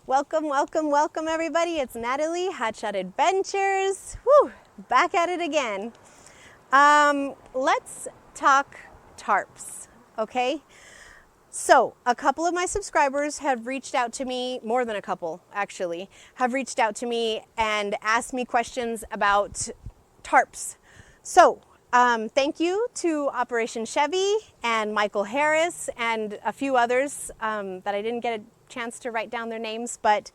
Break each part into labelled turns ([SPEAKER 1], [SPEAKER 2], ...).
[SPEAKER 1] Welcome, welcome, welcome everybody. It's Natalie, Hotshot Adventures. Woo, back at it again. Let's talk tarps, okay? So a couple of my subscribers have reached out to me, more than a couple actually, have reached out to me and asked me questions about tarps. So thank you to Operation Chevy and Michael Harris and a few others that I didn't get a chance to write down their names, but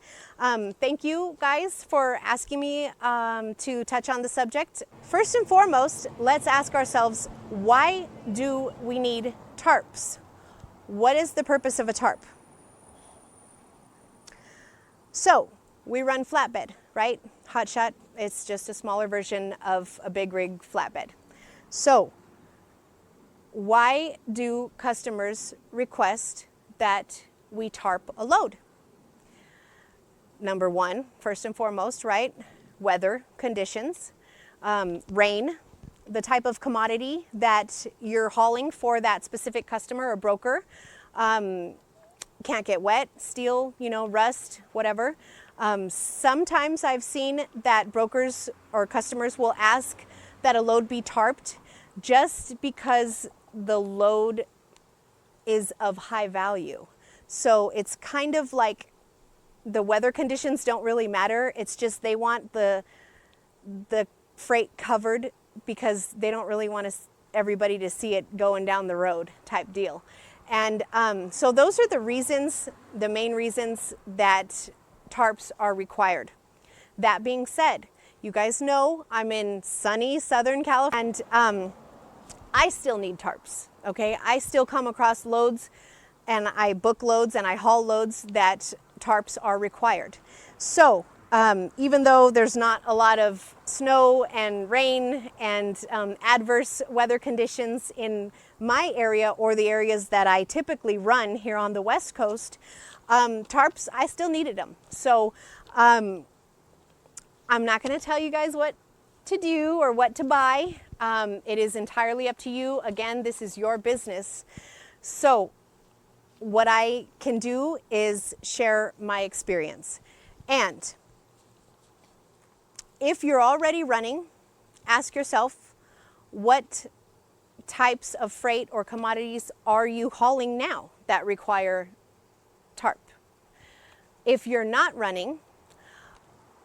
[SPEAKER 1] thank you guys for asking me to touch on the subject. First and foremost, let's ask ourselves, why do we need tarps? What is the purpose of a tarp? So we run flatbed, right? Hotshot, it's just a smaller version of a big rig flatbed. So why do customers request that we tarp a load? Number one, first and foremost, right? Weather conditions, rain, the type of commodity that you're hauling for that specific customer or broker can't get wet, steel, rust, whatever. Sometimes I've seen that brokers or customers will ask that a load be tarped just because the load is of high value. So it's kind of like the weather conditions don't really matter. It's just they want the freight covered because they don't really want everybody to see it going down the road type deal. And so those are the reasons, the main reasons that tarps are required. That being said, you guys know I'm in sunny Southern California, and I still need tarps, okay? I still come across loads and I book loads and I haul loads that tarps are required. So even though there's not a lot of snow and rain and adverse weather conditions in my area or the areas that I typically run here on the West Coast, tarps, I still needed them. So I'm not going to tell you guys what to do or what to buy. It is entirely up to you. Again, this is your business. So what I can do is share my experience. And if you're already running, ask yourself, what types of freight or commodities are you hauling now that require tarp? If you're not running,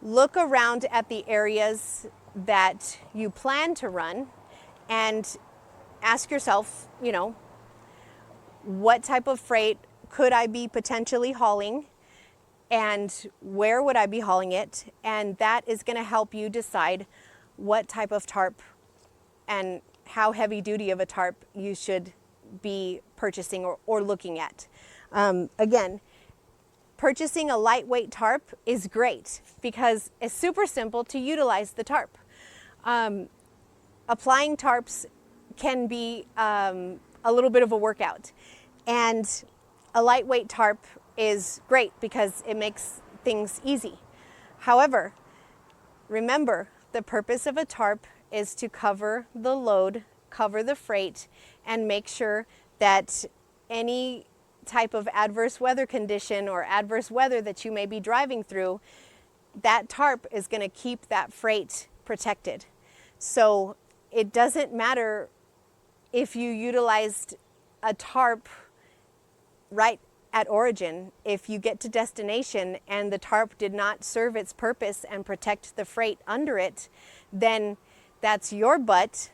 [SPEAKER 1] look around at the areas that you plan to run and ask yourself, what type of freight could I be potentially hauling and where would I be hauling it? And that is going to help you decide what type of tarp and how heavy duty of a tarp you should be purchasing or looking at. Again, purchasing a lightweight tarp is great because it's super simple to utilize the tarp. Applying tarps can be a little bit of a workout, and a lightweight tarp is great because it makes things easy. However, remember, the purpose of a tarp is to cover the load, cover the freight, and make sure that any type of adverse weather condition or adverse weather that you may be driving through, that tarp is going to keep that freight protected. So it doesn't matter if you utilized a tarp right at origin. If you get to destination and the tarp did not serve its purpose and protect the freight under it, then that's your butt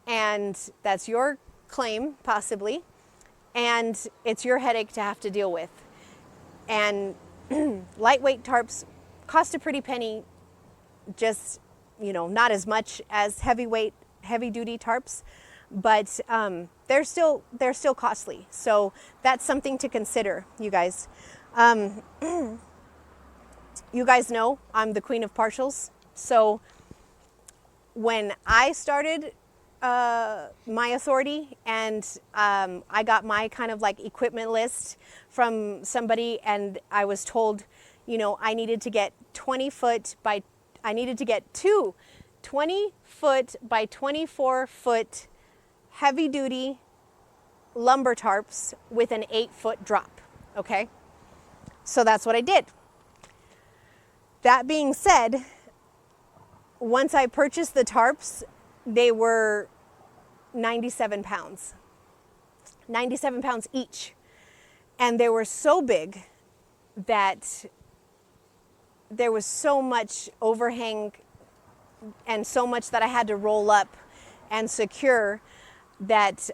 [SPEAKER 1] and that's your claim possibly, and it's your headache to have to deal with. And lightweight tarps cost a pretty penny, just not as much as heavy duty tarps, but they're still costly. So that's something to consider, you guys. You guys know I'm the queen of partials. So when I started my authority and I got my kind of like equipment list from somebody, and I was told, I needed to get 20-foot by, I needed to get two 20-foot by 24-foot heavy duty lumber tarps with an 8-foot drop, okay? So that's what I did. That being said, once I purchased the tarps, they were 97 pounds. 97 pounds each. And they were so big that there was so much overhang and so much that I had to roll up and secure that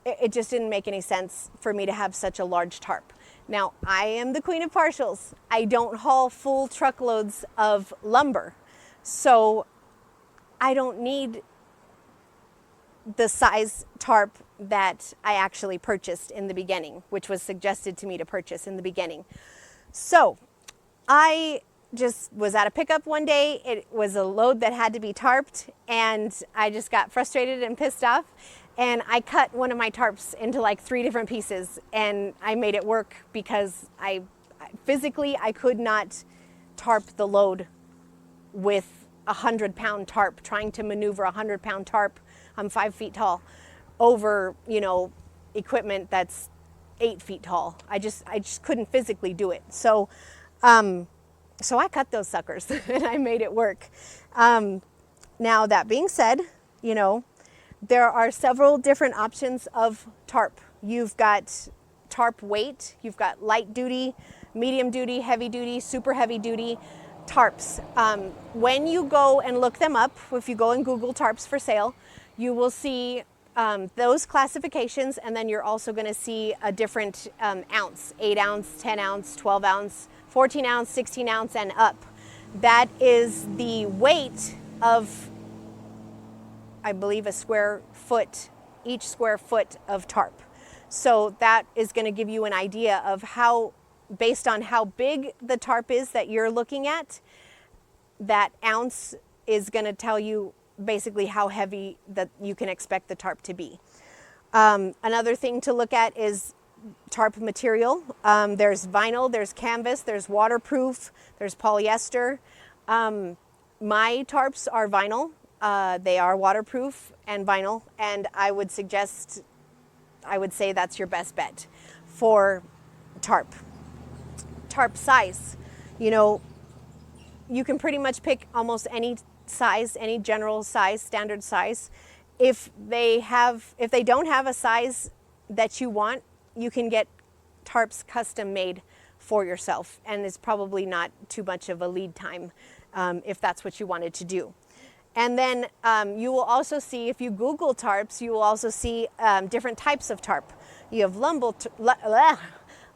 [SPEAKER 1] it just didn't make any sense for me to have such a large tarp. Now, I am the queen of partials. I don't haul full truckloads of lumber, so I don't need the size tarp that I actually purchased in the beginning, which was suggested to me to purchase in the beginning. So I just was at a pickup one day. It was a load that had to be tarped, and I just got frustrated and pissed off. And I cut one of my tarps into like 3 different pieces, and I made it work because I physically could not tarp the load with a 100-pound tarp, trying to maneuver a 100-pound tarp. I'm 5 feet tall over, equipment that's 8 feet tall. I just couldn't physically do it. So I cut those suckers and I made it work. Now, that being said, there are several different options of tarp. You've got tarp weight, you've got light duty, medium duty, heavy duty, super heavy duty tarps. When you go and look them up, if you go and Google tarps for sale, you will see those classifications, and then you're also going to see a different ounce, 8 ounce, 10 ounce, 12 ounce, 14 ounce, 16 ounce, and up. That is the weight of, I believe, a square foot, each square foot of tarp. So that is going to give you an idea of how, based on how big the tarp is that you're looking at, that ounce is going to tell you basically how heavy that you can expect the tarp to be. Another thing to look at is tarp material. There's vinyl, there's canvas, there's waterproof, there's polyester. My tarps are vinyl. They are waterproof and vinyl, and I would say that's your best bet for tarp. Tarp size, you can pretty much pick almost any size, any general size, standard size. If they don't have a size that you want, you can get tarps custom made for yourself, and it's probably not too much of a lead time if that's what you wanted to do. And then you will also see, if you Google tarps, you will also see different types of tarp. You have lumber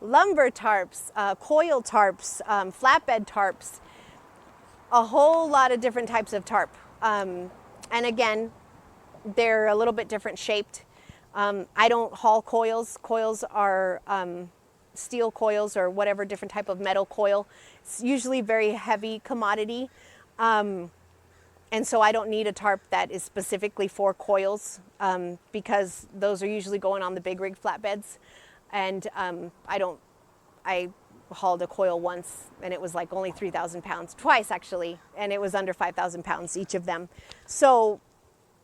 [SPEAKER 1] tarps, coil tarps, flatbed tarps, a whole lot of different types of tarp. And again, they're a little bit different shaped. I don't haul coils. Coils are steel coils or whatever different type of metal coil. It's usually very heavy commodity. And so I don't need a tarp that is specifically for coils because those are usually going on the big rig flatbeds. And I hauled a coil once and it was like only 3,000 pounds, twice actually, and it was under 5,000 pounds each of them. So,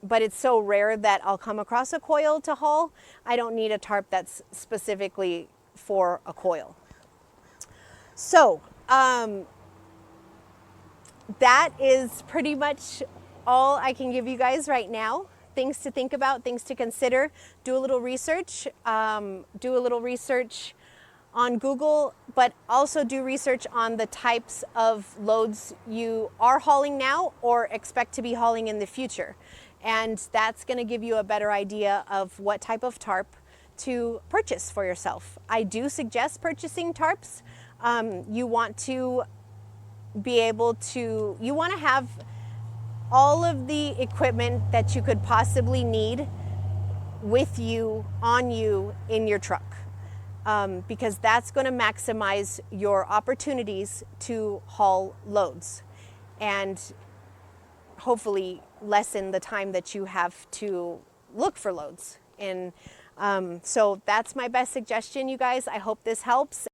[SPEAKER 1] but it's so rare that I'll come across a coil to haul. I don't need a tarp that's specifically for a coil. So, that is pretty much all I can give you guys right now. Things to think about, things to consider. Do a little research. Do a little research on Google, but also do research on the types of loads you are hauling now or expect to be hauling in the future. And that's going to give you a better idea of what type of tarp to purchase for yourself. I do suggest purchasing tarps. You want to be able to, you want to have all of the equipment that you could possibly need with you, on you, in your truck. Because that's going to maximize your opportunities to haul loads and hopefully lessen the time that you have to look for loads. And so that's my best suggestion, you guys. I hope this helps.